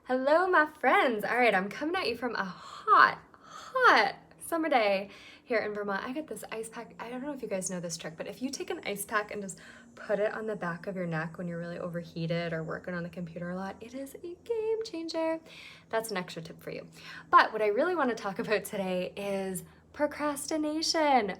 Hello, my friends. All right, I'm coming at you from a hot summer day here in Vermont. I got this ice pack. I don't know if you guys know this trick, but if you take an ice pack and just put it on the back of your neck when you're really overheated or working on the computer a lot, it is a game changer. That's an extra tip for you. But what I really want to talk about today is procrastination.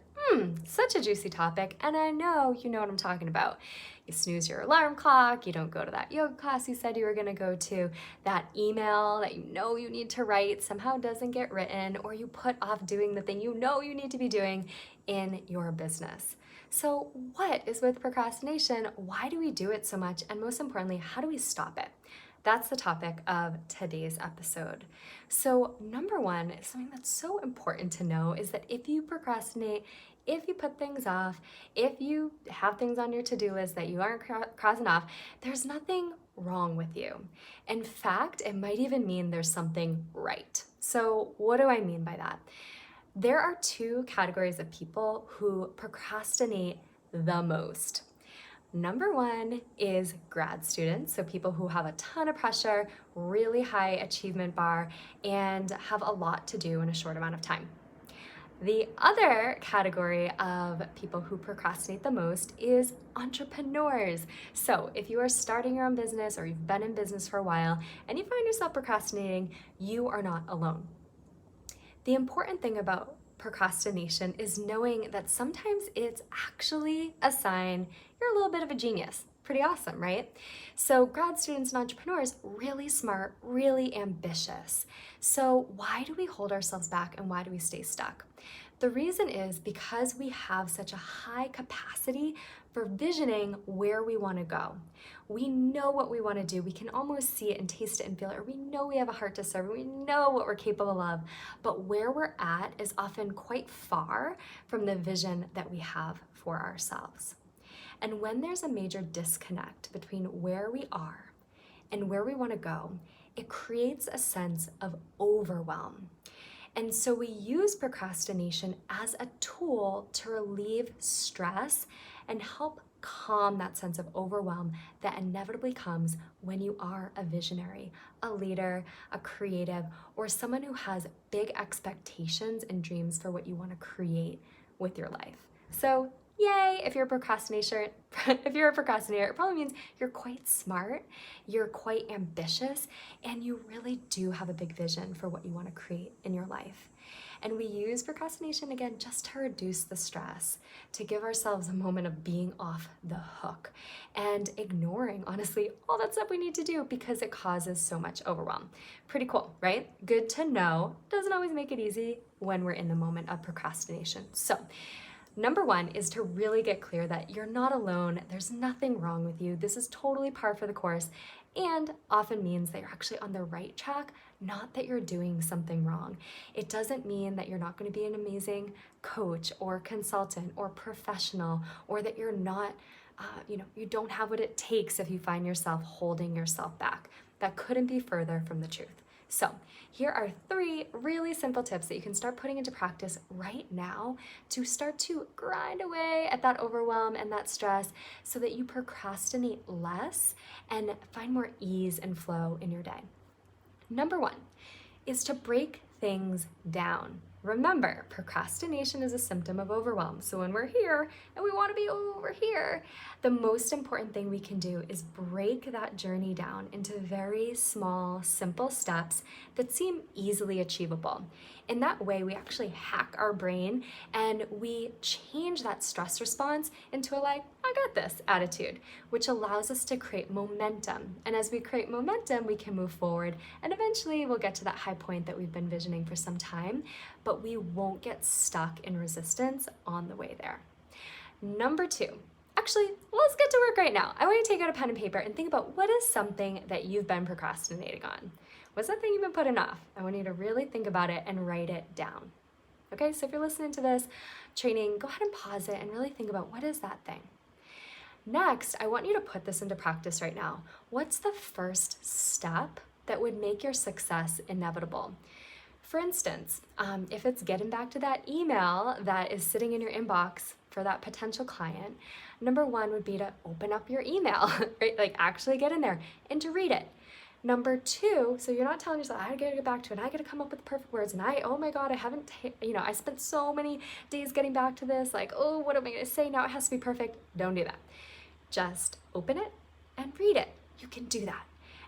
Such a juicy topic, and I know you know what I'm talking about. You snooze your alarm clock, you don't go to that yoga class you said you were gonna go to, that email that you know you need to write somehow doesn't get written, or you put off doing the thing you know you need to be doing in your business. So what is with procrastination? Why do we do it so much? And most importantly, how do we stop it? That's the topic of today's episode. So number one, something that's so important to know is that if you procrastinate, if you put things off, if you have things on your to-do list that you aren't crossing off, there's nothing wrong with you. In fact, it might even mean there's something right. So what do I mean by that? There are two categories of people who procrastinate the most. Number one is grad students, so people who have a ton of pressure, really high achievement bar, and have a lot to do in a short amount of time. The other category of people who procrastinate the most is entrepreneurs. So if you are starting your own business or you've been in business for a while and you find yourself procrastinating, you are not alone. The important thing about procrastination is knowing that sometimes it's actually a sign you're a little bit of a genius. Pretty awesome, right? So grad students and entrepreneurs, really smart, really ambitious. So why do we hold ourselves back and why do we stay stuck? The reason is because we have such a high capacity for visioning where we want to go. We know what we want to do. We can almost see it and taste it and feel it, or we know we have a heart to serve, we know what we're capable of, but where we're at is often quite far from the vision that we have for ourselves. And when there's a major disconnect between where we are and where we want to go, it creates a sense of overwhelm. And so we use procrastination as a tool to relieve stress and help calm that sense of overwhelm that inevitably comes when you are a visionary, a leader, a creative, or someone who has big expectations and dreams for what you want to create with your life. So yay, if you're a procrastinator, it probably means you're quite smart, you're quite ambitious, and you really do have a big vision for what you want to create in your life. And we use procrastination, again, just to reduce the stress, to give ourselves a moment of being off the hook and ignoring, honestly, all that stuff we need to do because it causes so much overwhelm. Pretty cool, right? Good to know. Doesn't always make it easy when we're in the moment of procrastination. So, number one is to really get clear that you're not alone. There's nothing wrong with you. This is totally par for the course and often means that you're actually on the right track, not that you're doing something wrong. It doesn't mean that you're not going to be an amazing coach or consultant or professional, or that you're not, you don't have what it takes if you find yourself holding yourself back. That couldn't be further from the truth. So here are 3 really simple tips that you can start putting into practice right now to start to grind away at that overwhelm and that stress so that you procrastinate less and find more ease and flow in your day. Number 1 is to break things down. Remember, procrastination is a symptom of overwhelm. So when we're here and we want to be over here, the most important thing we can do is break that journey down into very small, simple steps that seem easily achievable. In that way, we actually hack our brain and we change that stress response into a I got this attitude, which allows us to create momentum. And as we create momentum, we can move forward and eventually we'll get to that high point that we've been visioning for some time, but we won't get stuck in resistance on the way there. Number 2, actually, let's get to work right now. I want you to take out a pen and paper and think about what is something that you've been procrastinating on. What's that thing you've been putting off? I want you to really think about it and write it down. Okay, so if you're listening to this training, go ahead and pause it and really think about what is that thing. Next, I want you to put this into practice right now. What's the first step that would make your success inevitable? For instance, if it's getting back to that email that is sitting in your inbox for that potential client, number 1 would be to open up your email, right? Like actually get in there and to read it. Number two, so you're not telling yourself, I gotta get back to it, and I gotta come up with the perfect words, and oh my God, I haven't, I spent so many days getting back to this, like, oh, what am I gonna say? Now it has to be perfect. Don't do that. Just open it and read it. You can do that.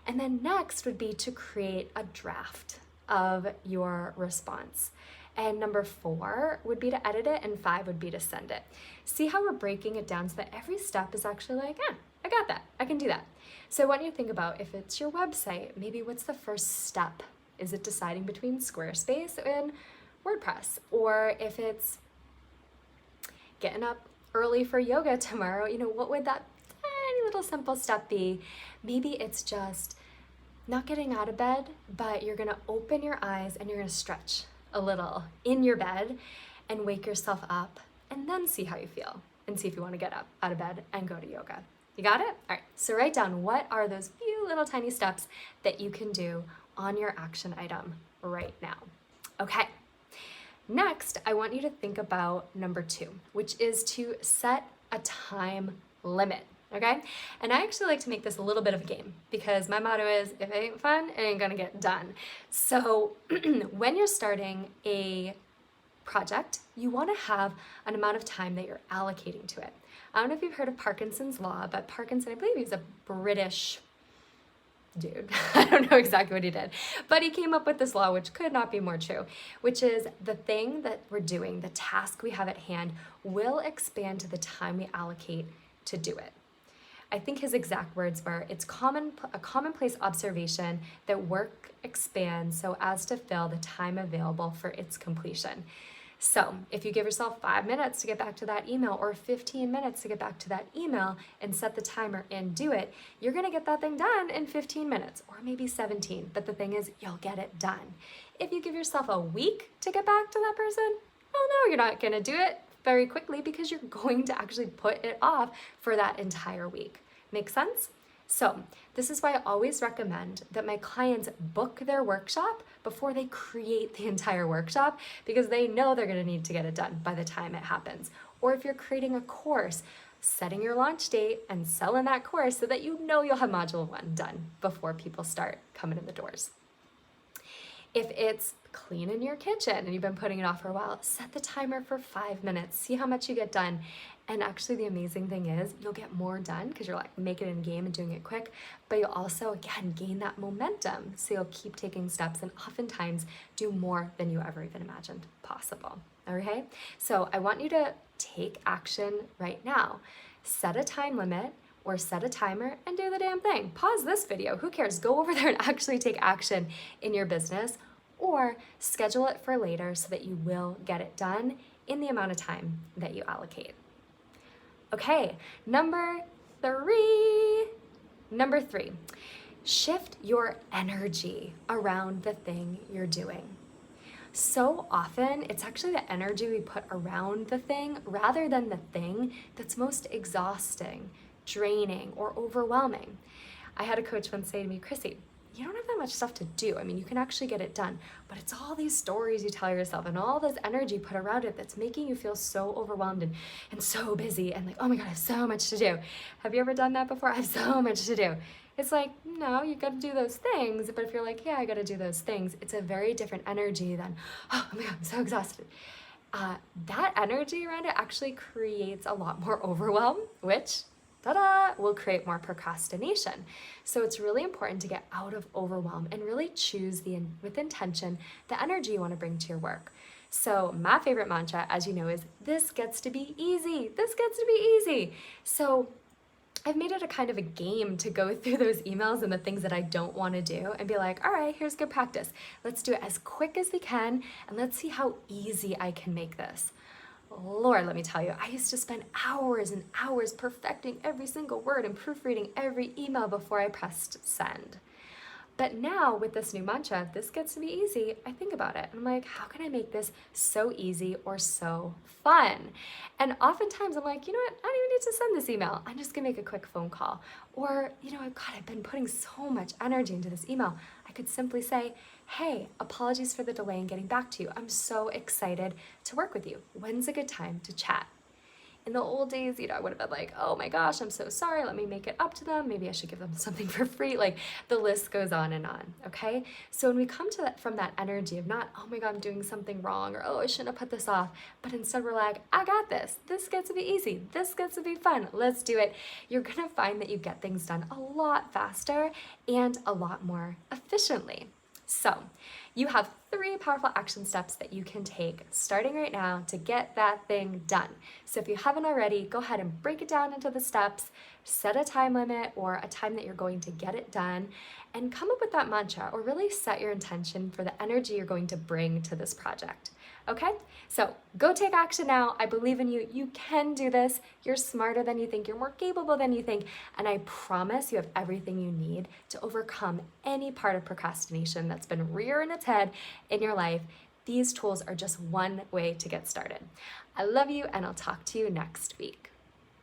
And then next would be to create a draft of your response. And number 4 would be to edit it, and 5 would be to send it. See how we're breaking it down so that every step is actually like, I got that, I can do that. So I want you to think about, if it's your website, maybe what's the first step? Is it deciding between Squarespace and WordPress? Or if it's getting up early for yoga tomorrow, what would that tiny little simple step be? Maybe it's just not getting out of bed, but you're gonna open your eyes and you're gonna stretch a little in your bed and wake yourself up, and then see how you feel and see if you want to get up out of bed and go to yoga. You got it? All right, so write down, what are those few little tiny steps that you can do on your action item right now? Okay, next, I want you to think about number 2, which is to set a time limit. Okay? And I actually like to make this a little bit of a game, because my motto is, if it ain't fun, it ain't gonna get done. So when you're starting a project, you wanna have an amount of time that you're allocating to it. I don't know if you've heard of Parkinson's law, but Parkinson, I believe he's a British dude. I don't know exactly what he did, but he came up with this law, which could not be more true, which is the thing that we're doing, the task we have at hand, will expand to the time we allocate to do it. I think his exact words were, it's a commonplace observation that work expands so as to fill the time available for its completion. So if you give yourself 5 minutes to get back to that email, or 15 minutes to get back to that email, and set the timer and do it, you're gonna get that thing done in 15 minutes, or maybe 17. But the thing is, you'll get it done. If you give yourself a week to get back to that person, well, no, you're not gonna do it very quickly, because you're going to actually put it off for that entire week. Make sense? So this is why I always recommend that my clients book their workshop before they create the entire workshop, because they know they're gonna need to get it done by the time it happens. Or if you're creating a course, setting your launch date and selling that course so that you know you'll have module 1 done before people start coming in the doors. If it's cleaning your kitchen and you've been putting it off for a while, set the timer for 5 minutes. See how much you get done. And actually the amazing thing is, you'll get more done because you're like making it in game and doing it quick, but you'll also, again, gain that momentum. So you'll keep taking steps and oftentimes do more than you ever even imagined possible. Okay? So I want you to take action right now. Set a time limit, or set a timer and do the damn thing. Pause this video, who cares? Go over there and actually take action in your business, or schedule it for later so that you will get it done in the amount of time that you allocate. Okay, number 3, shift your energy around the thing you're doing. So often, it's actually the energy we put around the thing rather than the thing that's most exhausting, draining, or overwhelming. I had a coach once say to me, Chrissy, you don't have that much stuff to do. I mean, you can actually get it done, but it's all these stories you tell yourself and all this energy put around it that's making you feel so overwhelmed and so busy and like, oh my God, I have so much to do. Have you ever done that before? I have so much to do. It's like, no, you gotta do those things. But if you're like, yeah, I gotta do those things, it's a very different energy than, oh my God, I'm so exhausted. That energy around it actually creates a lot more overwhelm, which will create more procrastination. So it's really important to get out of overwhelm and really choose with intention the energy you want to bring to your work. So my favorite mantra, as you know, is this gets to be easy. This gets to be easy. So I've made it a kind of a game to go through those emails and the things that I don't want to do and be like, all right, here's good practice. Let's do it as quick as we can, and let's see how easy I can make this. Lord, let me tell you, I used to spend hours and hours perfecting every single word and proofreading every email before I pressed send. But now with this new mantra, this gets to be easy, I think about it. And I'm like, how can I make this so easy or so fun? And oftentimes I'm like, you know what? I don't even need to send this email. I'm just gonna make a quick phone call. Or, God, I've been putting so much energy into this email. I could simply say, hey, apologies for the delay in getting back to you. I'm so excited to work with you. When's a good time to chat? In the old days, I would have been like, oh my gosh, I'm so sorry. Let me make it up to them. Maybe I should give them something for free. Like the list goes on and on. Okay. So when we come to that from that energy of not, oh my God, I'm doing something wrong, or oh, I shouldn't have put this off, but instead we're like, I got this. This gets to be easy. This gets to be fun. Let's do it. You're going to find that you get things done a lot faster and a lot more efficiently. So you have 3 powerful action steps that you can take starting right now to get that thing done. So if you haven't already, go ahead and break it down into the steps, set a time limit or a time that you're going to get it done, and come up with that mantra or really set your intention for the energy you're going to bring to this project. Okay? So go take action now. I believe in you. You can do this. You're smarter than you think. You're more capable than you think. And I promise you have everything you need to overcome any part of procrastination that's been rearing its head in your life. These tools are just one way to get started. I love you, and I'll talk to you next week.